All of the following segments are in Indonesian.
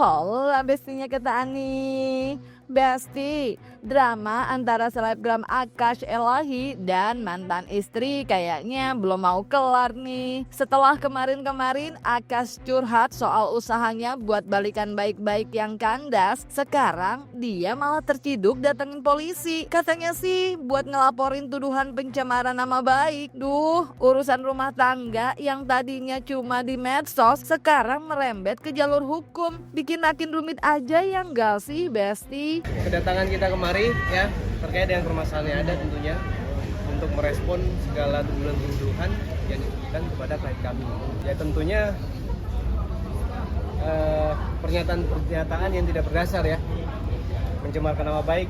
Halo bestinya kata Ani. Besti, drama antara selebgram Akash Elahi dan mantan istri kayaknya belum mau kelar nih. Setelah kemarin-kemarin Akash curhat soal usahanya buat balikan baik-baik yang kandas, sekarang dia malah terciduk datengin polisi. Katanya sih buat ngelaporin tuduhan pencemaran nama baik. Duh, urusan rumah tangga yang tadinya cuma di medsos sekarang merembet ke jalur hukum. Bikin makin rumit aja ya enggak sih, Besti? Kedatangan kita kemari ya terkait dengan permasalahan yang ada tentunya untuk merespon segala tuduhan-tuduhan yang ditujukan kepada klien kami. Ya tentunya pernyataan-pernyataan yang tidak berdasar ya, mencemarkan nama baik,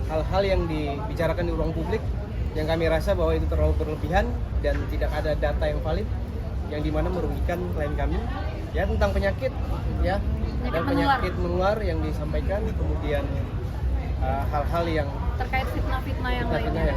hal-hal yang dibicarakan di ruang publik yang kami rasa bahwa itu terlalu berlebihan dan tidak ada data yang valid yang dimana merugikan klien kami ya, tentang penyakit ya, dan penyakit menular yang disampaikan, kemudian hal-hal yang terkait fitnah-fitnah yang lain.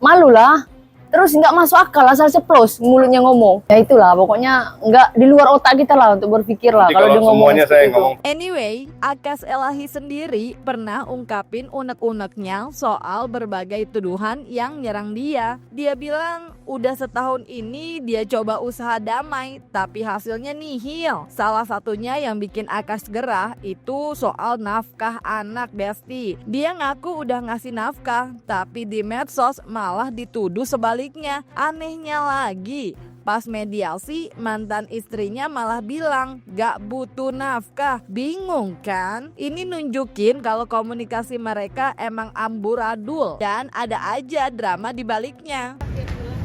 Malu lah, terus nggak masuk akal asal ceplos mulutnya ngomong. Ya itulah pokoknya nggak di luar otak kita lah untuk berpikir lah kalau dia ngomong seperti itu. Anyway, Akash Elahi sendiri pernah ungkapin unek-uneknya soal berbagai tuduhan yang nyerang dia. Dia bilang udah setahun ini dia coba usaha damai tapi hasilnya nihil. Salah satunya yang bikin Akash gerah itu soal nafkah anak, Besti. Dia ngaku udah ngasih nafkah tapi di medsos malah dituduh sebaliknya. Anehnya lagi, pas mediasi mantan istrinya malah bilang gak butuh nafkah. Bingung kan? Ini nunjukin kalau komunikasi mereka emang amburadul dan ada aja drama di baliknya.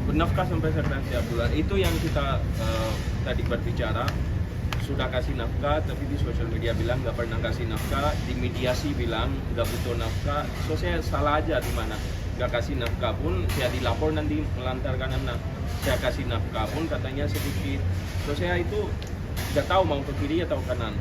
Bernafkah sampai sekarang tiap bulan itu yang kita tadi berbicara, sudah kasih nafkah tapi di sosial media bilang nggak pernah kasih nafkah, di mediasi bilang nggak butuh nafkah. So saya salah aja di mana, nggak kasih nafkah pun saya dilapor nanti melantarkan anak, saya kasih nafkah pun katanya sedikit. So saya itu nggak tahu mau ke kiri atau kanan,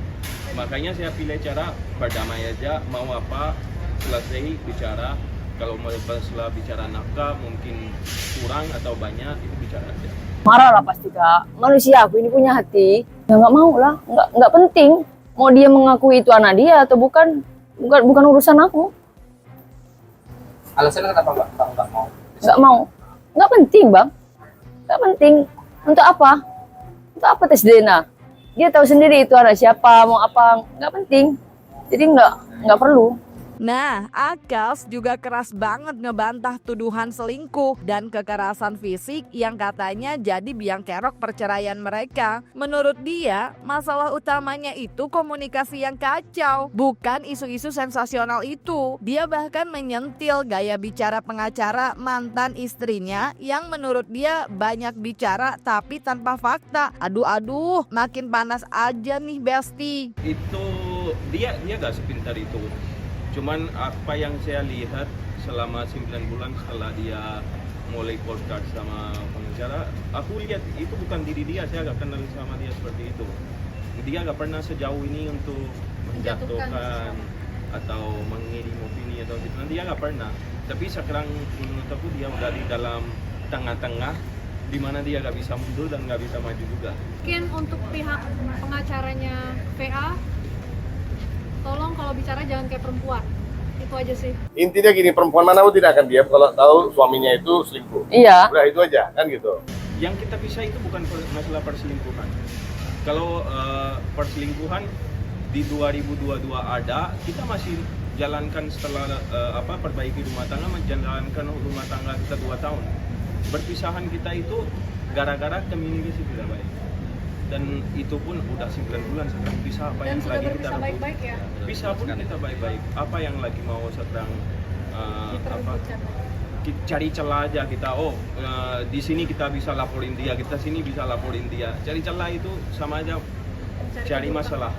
makanya saya pilih cara berdamai aja, mau apa selesai bicara. Kalau mau setelah bicara nafkah mungkin kurang atau banyak itu bicara aja. Marah lah pasti Kak, manusia aku ini punya hati. Ya nggak mau lah, nggak penting mau dia mengakui itu anak dia atau bukan urusan aku. Alasannya kenapa nggak mau? Nggak penting bang, nggak penting. Untuk apa? Untuk apa tes DNA? Dia tahu sendiri itu anak siapa, mau apa, nggak penting. Jadi nggak perlu. Nah, Akash juga keras banget ngebantah tuduhan selingkuh dan kekerasan fisik yang katanya jadi biang kerok perceraian mereka. Menurut dia, masalah utamanya itu komunikasi yang kacau, bukan isu-isu sensasional itu. Dia bahkan menyentil gaya bicara pengacara mantan istrinya yang menurut dia banyak bicara tapi tanpa fakta. Aduh, makin panas aja nih Besti. Itu dia gak sepintar itu. Cuman apa yang saya lihat selama 9 bulan setelah dia mulai podcast sama pengacara, aku lihat itu bukan diri dia, saya gak kenal sama dia seperti itu. Dia gak pernah sejauh ini untuk menjatuhkan atau mengirim opini atau gitu, dia gak pernah. Tapi sekarang menurut aku dia udah di dalam tengah-tengah di mana dia gak bisa mundur dan gak bisa maju juga. Mungkin untuk pihak pengacaranya VA, tolong kalau bicara jangan kayak perempuan. Itu aja sih. Intinya gini, perempuan mana pun tidak akan diam kalau tahu suaminya itu selingkuh. Iya. Udah itu aja, kan gitu. Yang kita pisah itu bukan masalah perselingkuhan. Kalau perselingkuhan di 2022 ada, kita masih jalankan setelah perbaiki rumah tangga, menjalankan rumah tangga kita 2 tahun. Berpisahan kita itu gara-gara komunikasi tidak baik. Dan itu pun udah 9 bulan sekarang bisa apa Dan yang sudah lagi kita berpisah baik-baik ya? bisa pun kita baik-baik, apa yang lagi mau sekarang cari celah aja kita, di sini kita bisa laporin dia, kita sini bisa laporin dia, cari celah itu sama aja cari masalah.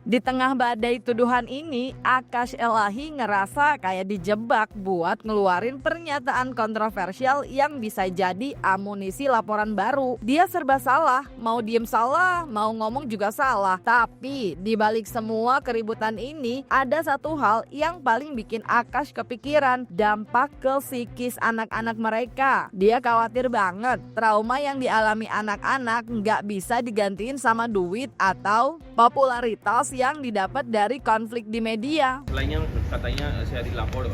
Di tengah badai tuduhan ini, Akash Elahi ngerasa kayak dijebak buat ngeluarin pernyataan kontroversial yang bisa jadi amunisi laporan baru. Dia serba salah, mau diem salah, mau ngomong juga salah. Tapi di balik semua keributan ini, ada satu hal yang paling bikin Akash kepikiran, dampak ke psikis anak-anak mereka. Dia khawatir banget trauma yang dialami anak-anak nggak bisa digantiin sama duit atau popularitas yang didapat dari konflik di media. Lainnya katanya saya dilapor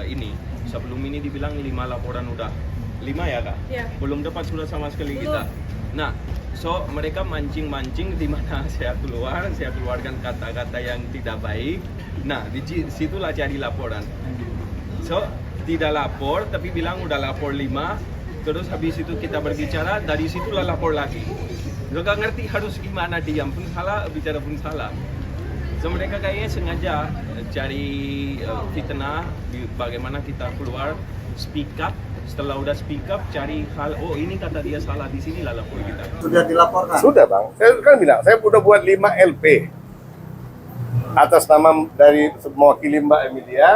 ini. Sebelum ini dibilang 5 laporan udah. 5 ya kak? Iya. Belum dapat surat sama sekali Belum. kita. Nah, so mereka mancing-mancing di mana saya keluarkan kata-kata yang tidak baik. Nah, di situlah cari laporan. So, tidak lapor tapi bilang udah lapor 5. Terus habis itu kita berbicara, dari situlah lapor lagi. Gak ngerti harus gimana, diam pun salah, bicara pun salah. So mereka kayaknya sengaja cari fitnah, bagaimana kita keluar, speak up. Setelah udah speak up, cari hal, oh ini kata dia salah, di sini lah lapor kita. Sudah dilaporkan? Sudah bang, saya kan bilang, saya udah buat 5 LP atas nama dari mewakili Mbak Emilia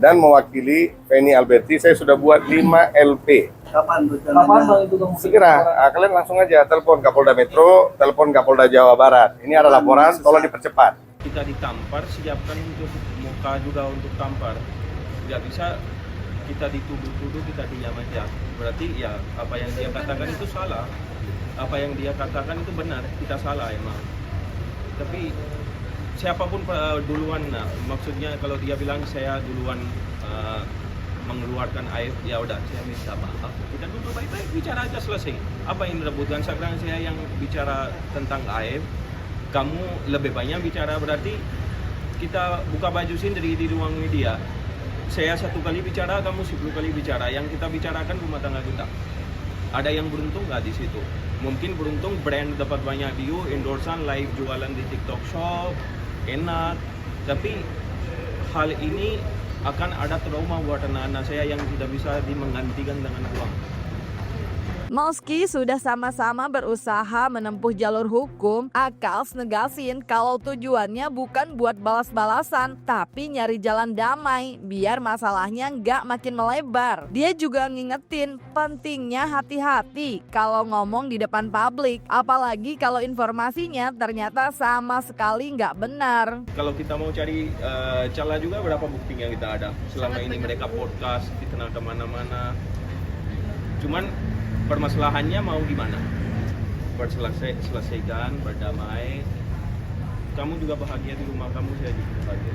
dan mewakili Feni Alberti. Saya sudah buat 5 LP. Kapan bang itu kamu? Segera, kalian langsung aja telepon Kapolda Metro, telepon Kapolda Jawa Barat. Ini ada laporan, tolong dipercepat. Kita ditampar, siapkan untuk muka juga untuk tampar. Tidak bisa kita dituduh-tuduh, kita diam aja. Berarti ya apa yang dia katakan itu salah. Apa yang dia katakan itu benar, kita salah emang. Tapi siapapun duluan, nah, maksudnya kalau dia bilang saya duluan mengeluarkan aib, ya udah saya minta maaf. Kita duduk baik-baik, bicara aja selesai. Apa yang direbutkan? Sekarang saya yang bicara tentang aib, kamu lebih banyak bicara, berarti kita buka baju sendiri di ruang media. Saya 1 kali bicara, kamu 10 kali bicara. Yang kita bicarakan rumah tangga kita. Ada yang beruntung nggak di situ? Mungkin beruntung brand dapat banyak view, endorsan, live jualan di TikTok Shop, enak. Tapi hal ini akan ada trauma buat anak-anak saya yang tidak bisa digantikan dengan uang. Meski sudah sama-sama berusaha menempuh jalur hukum, Akals negasin kalau tujuannya bukan buat balas-balasan, tapi nyari jalan damai biar masalahnya nggak makin melebar. Dia juga ngingetin pentingnya hati-hati kalau ngomong di depan publik, apalagi kalau informasinya ternyata sama sekali nggak benar. Kalau kita mau cari celah juga, berapa buktinya kita ada? Selama ini mereka podcast, fitnah kemana-mana. Cuman permasalahannya mau gimana? Selesaikan, berdamai. Kamu juga bahagia di rumah kamu, saya juga bahagia.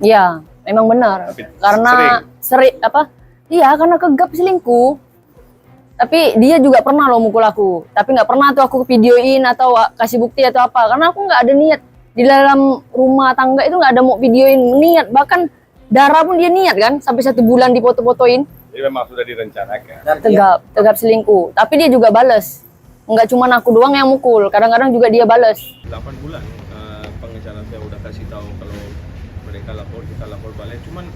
Iya, memang benar. Karena sering apa? Iya, karena kegap selingkuh. Tapi dia juga pernah loh mukul aku. Tapi nggak pernah tuh aku videoin atau kasih bukti atau apa. Karena aku nggak ada niat. Di dalam rumah tangga itu nggak ada mau videoin niat. Bahkan darah pun dia niat kan. Sampai 1 bulan difoto-fotoin. Jadi memang sudah direncanakan. Tegap selingkuh. Tapi dia juga bales. Nggak cuma aku doang yang mukul. Kadang-kadang juga dia bales. 8 bulan pengacara saya udah kasih tahu kalau mereka lapor, kita lapor balik. Cuman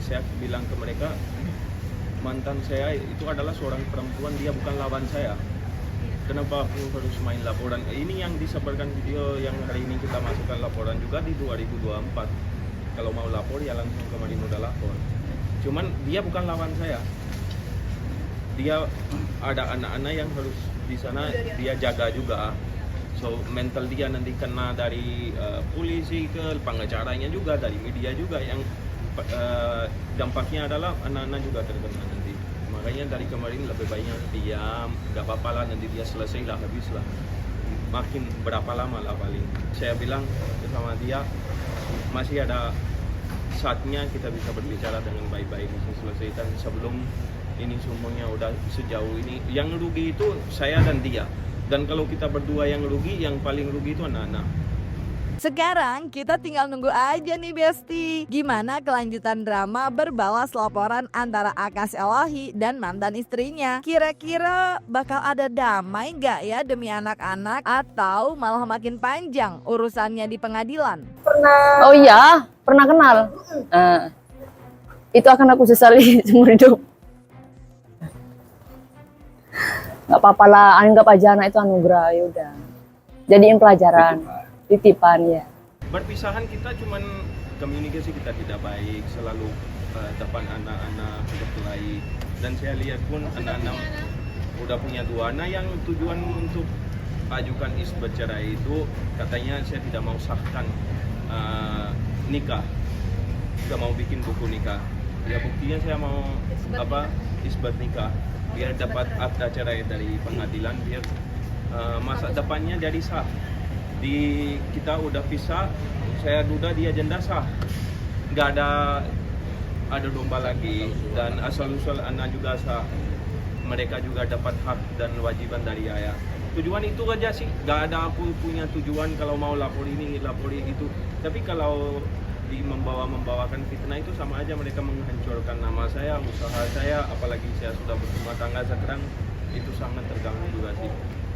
saya bilang ke mereka, mantan saya itu adalah seorang perempuan, dia bukan lawan saya. Kenapa aku harus main laporan? Ini yang disebarkan video yang hari ini kita masukkan laporan juga di 2024. Kalau mau lapor ya langsung kemarin udah lapor. Cuman dia bukan lawan saya. Dia ada anak-anak yang harus di sana dia jaga juga. So mental dia nanti kena dari polisi ke pengacaranya juga, dari media juga, yang dampaknya adalah anak-anak juga terkena nanti. Makanya dari kemarin lebih banyak diam, gak apa-apa lah, nanti dia selesai lah, habis lah. Makin berapa lama lah paling. Saya bilang sama dia, masih ada saatnya kita bisa berbicara dengan baik-baik, bisa selesaikan sebelum ini semuanya udah sejauh ini. Yang rugi itu saya dan dia. Dan kalau kita berdua yang rugi, yang paling rugi itu anak-anak. Sekarang kita tinggal nunggu aja nih Besti, gimana kelanjutan drama berbalas laporan antara Akals Elahi dan mantan istrinya. Kira-kira bakal ada damai nggak ya demi anak-anak, atau malah makin panjang urusannya di pengadilan? Oh iya, pernah kenal. Itu akan aku sesali seumur hidup. Gak apa-apa lah, anggap aja anak itu anugerah, ya udah. Jadiin pelajaran. Titipan ya. Berpisahan kita cuman komunikasi kita tidak baik, selalu depan anak-anak berkelahi. Dan saya lihat pun anak-anak udah punya 2 anak yang tujuan untuk ajukan isbat cerai itu katanya saya tidak mau sahkan nikah, tidak mau bikin buku nikah. Ya buktinya saya mau isbat nikah biar dapat akta cerai dari pengadilan, biar masa depannya jadi sah. Kita udah pisah, saya duda dia janda sah, nggak ada domba lagi, dan asal usul anak juga sah, mereka juga dapat hak dan wajiban dari ayah. Tujuan itu aja sih, nggak ada aku punya tujuan kalau mau lapor ini lapor itu, tapi kalau membawakan fitnah itu sama aja mereka menghancurkan nama saya, usaha saya, apalagi saya sudah berumah tangga sekarang, itu sangat terganggu juga sih.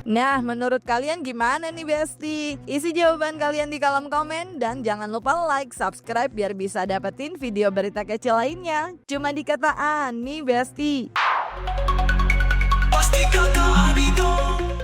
Nah, menurut kalian gimana nih Besti? Isi jawaban kalian di kolom komen dan jangan lupa like, subscribe biar bisa dapetin video berita kecil lainnya. Cuma di Kata Ani Besti. Pasti kata Ani dong.